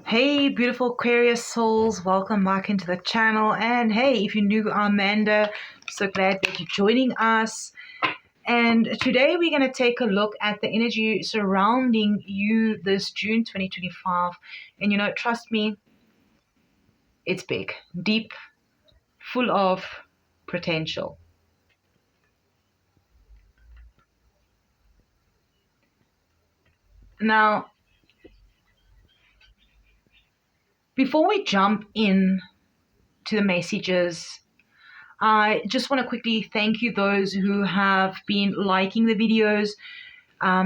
Hey, beautiful Aquarius souls, welcome back into the channel. And hey, if you're new, I'm Amanda. So glad that you're joining us. And today we're going to take a look at the energy surrounding you this June 2025. And trust me, it's big, deep, full of potential. Now, before we jump in to the messages, I just want to quickly thank you, those who have been liking the videos,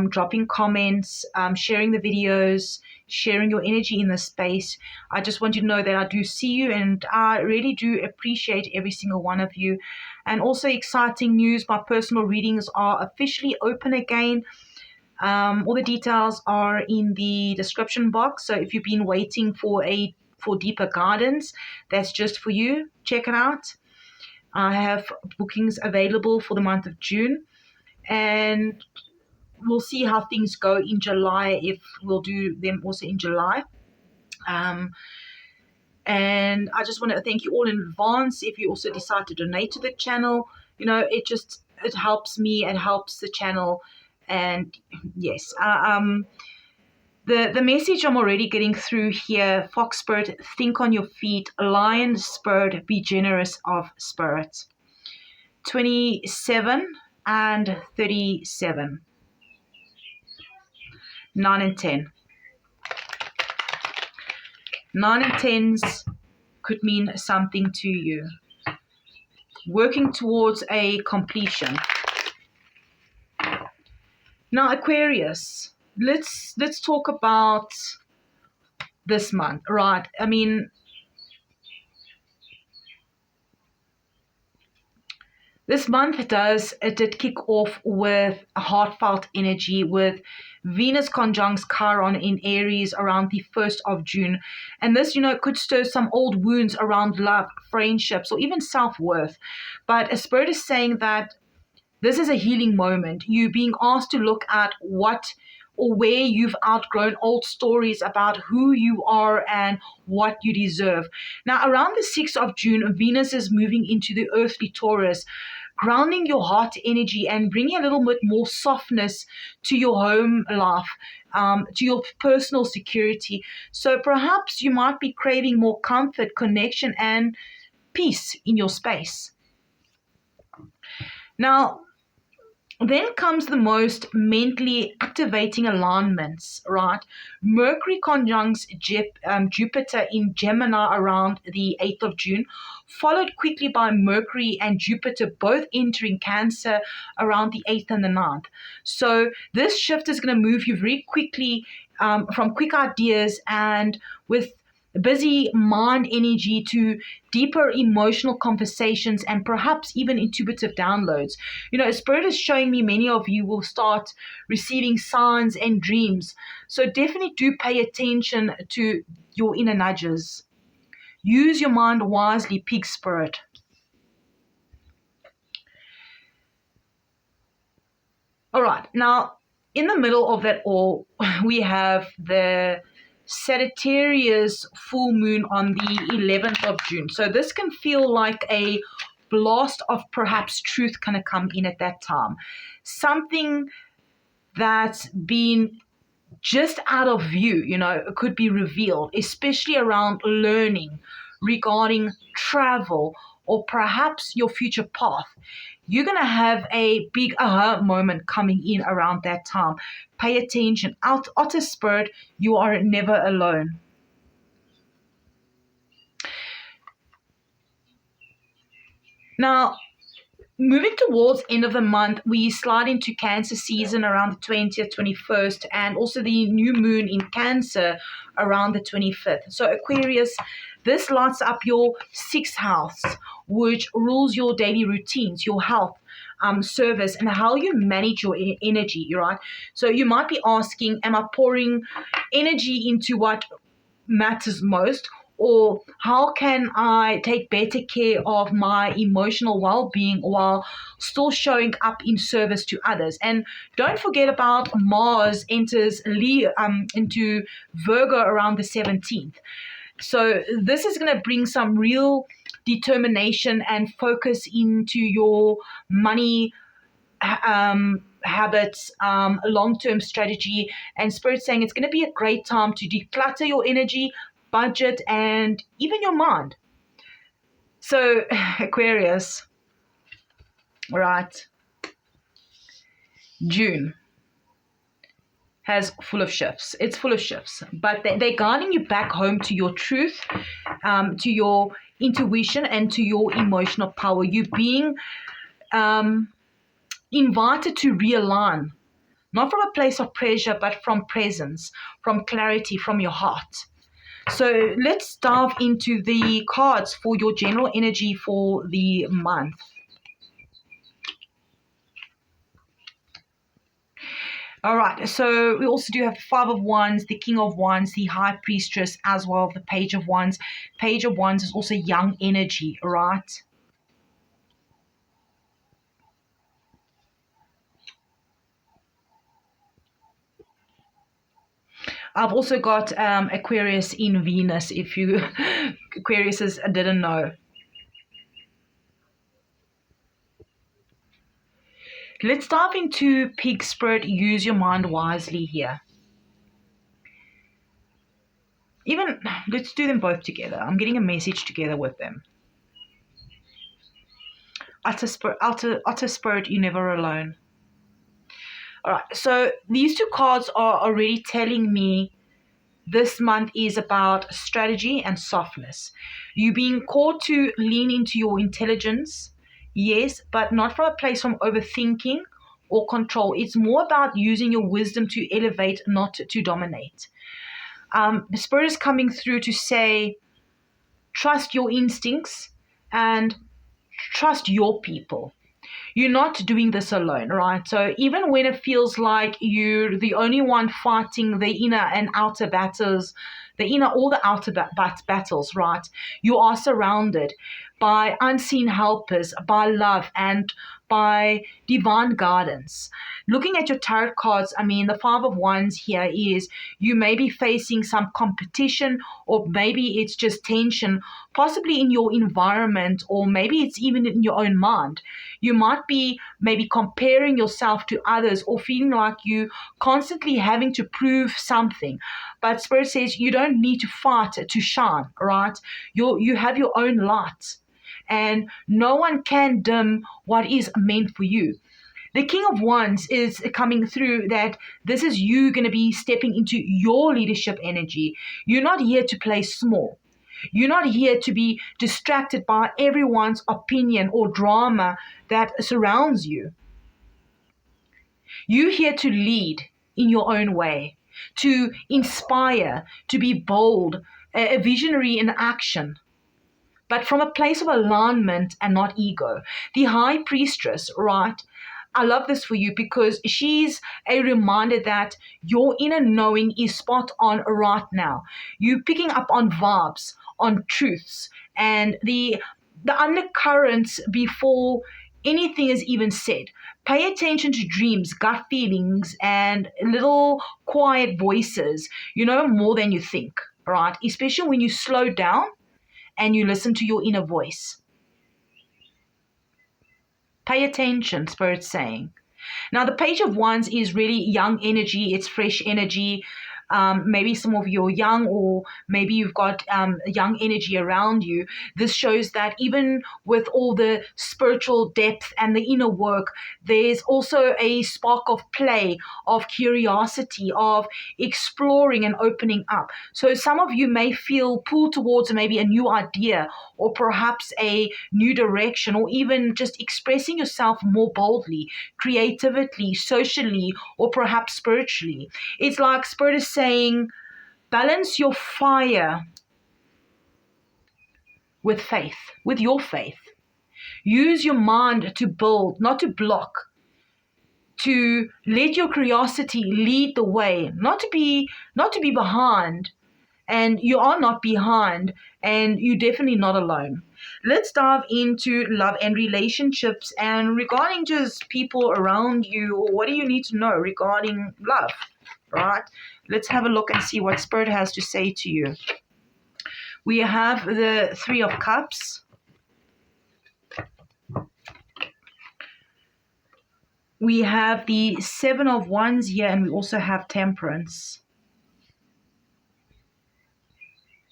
dropping comments, sharing the videos, sharing your energy in the space. I just want you to know that I do see you, and I really do appreciate every single one of you. And also exciting news, my personal readings are officially open again. All the details are in the description box. So if you've been waiting for deeper guidance, that's just for you. Check it out. I have bookings available for the month of June, and we'll see how things go in July, if we'll do them also in July. And I just want to thank you all in advance if you also decide to donate to the channel. It helps me, it helps the channel. And yes, the message I'm already getting through here: Fox Spirit, think on your feet. Lion Spirit, be generous of spirit. 27 and 37. 9 and 10. 9 and 10s could mean something to you. Working towards a completion. Now, Aquarius, let's talk about this month, right? I mean, this month it did kick off with a heartfelt energy, with Venus conjuncts Chiron in Aries around the 1st of June. And this, could stir some old wounds around love, friendships, or even self-worth. But a spirit is saying that this is a healing moment. You being asked to look at what or where you've outgrown old stories about who you are and what you deserve. Now, around the 6th of June, Venus is moving into the earthly Taurus, grounding your heart energy and bringing a little bit more softness to your home life, to your personal security. So perhaps you might be craving more comfort, connection, and peace in your space. Now, then comes the most mentally activating alignments, right? Mercury conjuncts Jupiter in Gemini around the 8th of June, followed quickly by Mercury and Jupiter both entering Cancer around the 8th and the 9th. So this shift is going to move you very quickly from quick ideas and with busy mind energy to deeper emotional conversations and perhaps even intuitive downloads. Spirit is showing me many of you will start receiving signs and dreams. So definitely do pay attention to your inner nudges. Use your mind wisely, pig spirit. All right, now in the middle of that all, we have the Sagittarius full moon on the 11th of June. So this can feel like a blast of perhaps truth kind of come in at that time. Something that's been just out of view, could be revealed, especially around learning, regarding travel, or perhaps your future path. You're going to have a big aha moment coming in around that time. Pay attention. Otter Spirit, you are never alone. Now, moving towards end of the month, we slide into Cancer season around the 20th, 21st, and also the new moon in Cancer around the 25th. So Aquarius, this lights up your 6th house, which rules your daily routines, your health, service, and how you manage your energy, right? So you might be asking, am I pouring energy into what matters most, Or how can I take better care of my emotional well-being while still showing up in service to others? And don't forget about Mars enters into Virgo around the 17th. So this is going to bring some real determination and focus into your money habits, long-term strategy. And Spirit saying it's going to be a great time to declutter your energy, budget, and even your mind. So Aquarius, right, June has full of shifts. It's full of shifts, but they're guiding you back home to your truth, to your intuition, and to your emotional power. You being invited to realign, not from a place of pressure, but from presence, from clarity, from your heart. So let's dive into the cards for your general energy for the month. All right, so we also do have the Five of Wands, the King of Wands, the High Priestess, as well the Page of Wands. Page of Wands is also young energy, right? I've also got Aquarius in Venus, if you Aquariuses didn't know. Let's dive into Pig Spirit. Use your mind wisely here. Even, let's do them both together. I'm getting a message together with them. Utter Spirit, you're never alone. All right, so these two cards are already telling me this month is about strategy and softness. You being called to lean into your intelligence, yes, but not from a place from overthinking or control. It's more about using your wisdom to elevate, not to dominate. The Spirit is coming through to say, trust your instincts and trust your people. You're not doing this alone, right? So even when it feels like you're the only one fighting the inner and outer battles, all the outer battles, right? You are surrounded by unseen helpers, by love, and by divine guidance. Looking at your tarot cards, I mean, the Five of Wands here is you may be facing some competition, or maybe it's just tension, possibly in your environment, or maybe it's even in your own mind. You might be maybe comparing yourself to others or feeling like you constantly having to prove something. But Spirit says you don't need to fight to shine, right? You have your own light, and no one can dim what is meant for you. The King of Wands is coming through that this is you going to be stepping into your leadership energy. You're not here to play small. You're not here to be distracted by everyone's opinion or drama that surrounds you. You're here to lead in your own way, to inspire, to be bold, a visionary in action, but from a place of alignment and not ego. The High Priestess, right? I love this for you because she's a reminder that your inner knowing is spot on right now. You picking up on vibes, on truths, and the undercurrents before anything is even said. Pay attention to dreams, gut feelings, and little quiet voices. You know more than you think, right? Especially when you slow down and you listen to your inner voice. Pay attention, Spirit's saying. Now, the Page of Wands is really young energy. It's fresh energy. Maybe some of you are young, or maybe you've got young energy around you. This shows that even with all the spiritual depth and the inner work, there's also a spark of play, of curiosity, of exploring and opening up. So some of you may feel pulled towards maybe a new idea, or perhaps a new direction, or even just expressing yourself more boldly, creatively, socially, or perhaps spiritually. It's like Spirit is saying, balance your fire with faith, with your faith. Use your mind to build, not to block. To let your curiosity lead the way, not to be behind, and you are not behind, and you're definitely not alone. Let's dive into love and relationships, and regarding just people around you, or what do you need to know regarding love, right? Let's have a look and see what Spirit has to say to you. We have the Three of Cups. We have the Seven of Wands here, and we also have Temperance.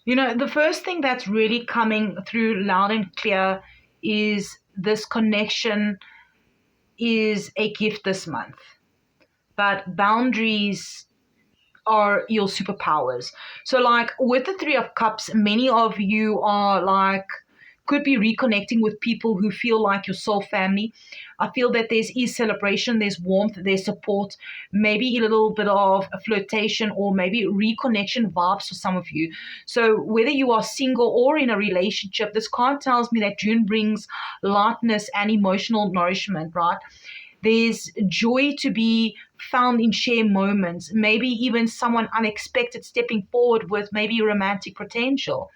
You know, the first thing that's really coming through loud and clear is this connection is a gift this month. But boundaries are your superpowers. So like with the Three of Cups, many of you are like could be reconnecting with people who feel like your soul family. I feel that is celebration, there's warmth, there's support, maybe a little bit of a flirtation or maybe reconnection vibes for some of you. So whether you are single or in a relationship, this card tells me that June brings lightness and emotional nourishment, right? There's joy to be found in shared moments, maybe even someone unexpected stepping forward with maybe romantic potential.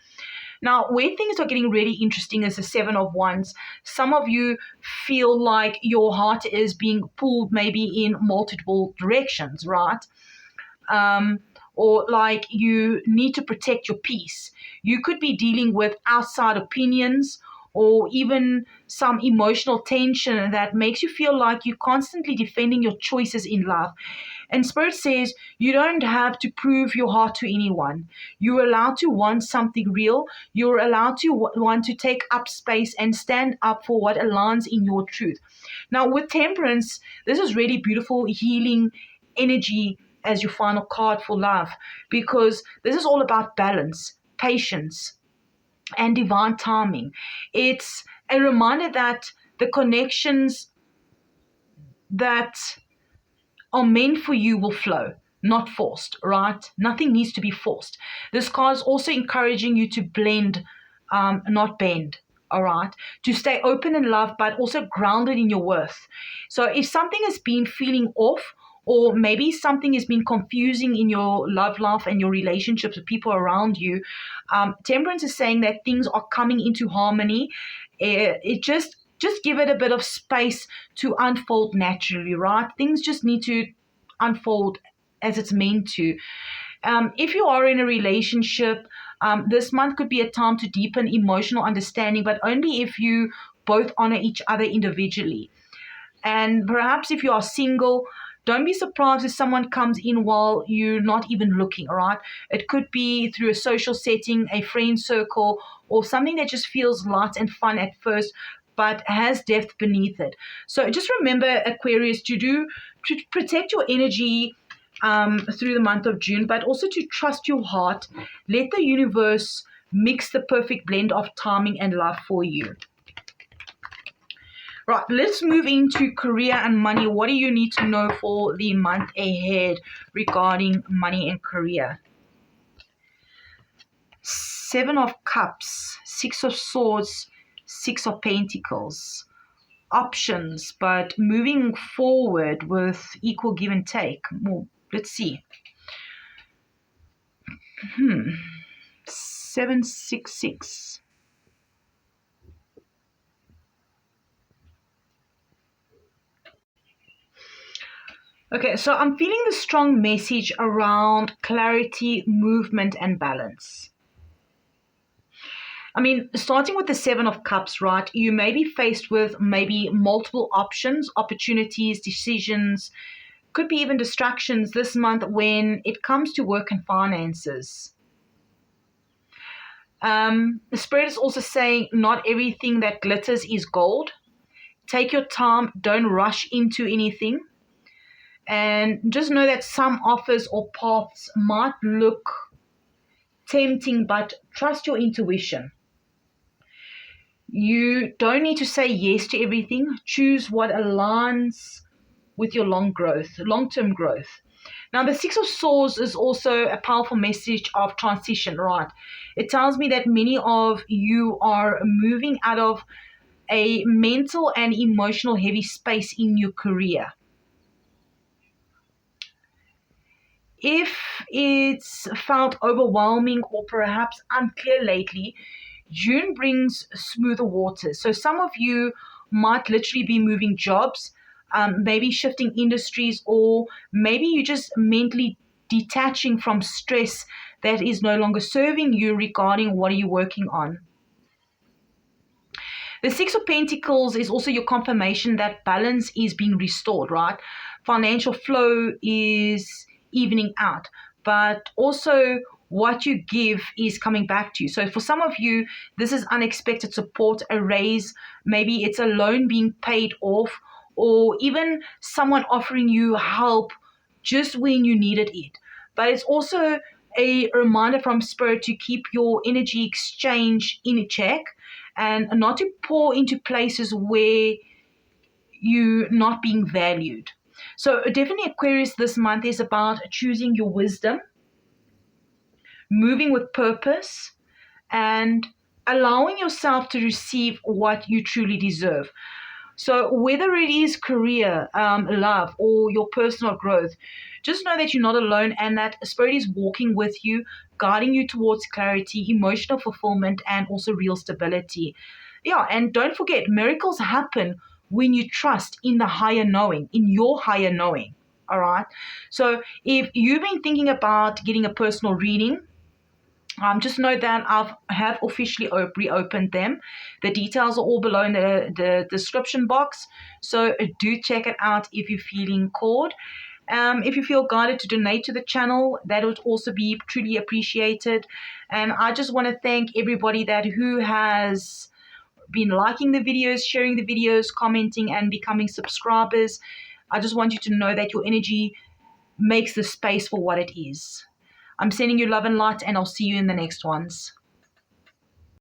Now, where things are getting really interesting is the Seven of Wands. Some of you feel like your heart is being pulled maybe in multiple directions, right? Or like you need to protect your peace. You could be dealing with outside opinions or even some emotional tension that makes you feel like you're constantly defending your choices in love. And Spirit says you don't have to prove your heart to anyone. You're allowed to want something real. You're allowed to want to take up space and stand up for what aligns in your truth. Now, with Temperance, this is really beautiful, healing energy as your final card for love, because this is all about balance, patience, and divine timing. It's a reminder that the connections that are meant for you will flow, not forced, right? Nothing needs to be forced. This card is also encouraging you to blend, not bend, all right? To stay open in love, but also grounded in your worth. So if something has been feeling off, or maybe something has been confusing in your love life and your relationships with people around you, Temperance is saying that things are coming into harmony. It just give it a bit of space to unfold naturally, right? Things just need to unfold as it's meant to. If you are in a relationship, this month could be a time to deepen emotional understanding, but only if you both honor each other individually. And perhaps if you are single, don't be surprised if someone comes in while you're not even looking, all right? It could be through a social setting, a friend circle, or something that just feels light and fun at first, but has depth beneath it. So just remember, Aquarius, to protect your energy through the month of June, but also to trust your heart. Let the universe mix the perfect blend of timing and love for you. Right, let's move into career and money. What do you need to know for the month ahead regarding money and career? Seven of Cups, Six of Swords, Six of Pentacles. Options, but moving forward with equal give and take. Well, let's see. 766. Okay, so I'm feeling the strong message around clarity, movement, and balance. I mean, starting with the Seven of Cups, right? You may be faced with maybe multiple options, opportunities, decisions, could be even distractions this month when it comes to work and finances. The Spirit is also saying not everything that glitters is gold. Take your time, don't rush into anything. And just know that some offers or paths might look tempting, but trust your intuition. You don't need to say yes to everything. Choose what aligns with your long-term growth. Now, the Six of Swords is also a powerful message of transition, right? It tells me that many of you are moving out of a mental and emotional heavy space in your career. If it's felt overwhelming or perhaps unclear lately, June brings smoother waters. So some of you might literally be moving jobs, maybe shifting industries, or maybe you're just mentally detaching from stress that is no longer serving you regarding what are you working on. The Six of Pentacles is also your confirmation that balance is being restored, right? Financial flow is evening out, but also what you give is coming back to you. So for some of you, this is unexpected support, a raise, maybe it's a loan being paid off, or even someone offering you help just when you needed it. But it's also a reminder from spirit to keep your energy exchange in check and not to pour into places where you're not being valued. So definitely Aquarius this month is about choosing your wisdom, moving with purpose, and allowing yourself to receive what you truly deserve. So whether it is career, love, or your personal growth, just know that you're not alone and that Spirit is walking with you, guiding you towards clarity, emotional fulfillment, and also real stability. Yeah, and don't forget, miracles happen when you trust in the higher knowing, in your higher knowing. All right. So if you've been thinking about getting a personal reading, just know that I have officially reopened them. The details are all below in the description box. So do check it out if you're feeling called. If you feel guided to donate to the channel, that would also be truly appreciated. And I just want to thank everybody that who has been liking the videos, sharing the videos, commenting, and becoming subscribers. I just want you to know that your energy makes the space for what it is. I'm sending you love and light, and I'll see you in the next ones.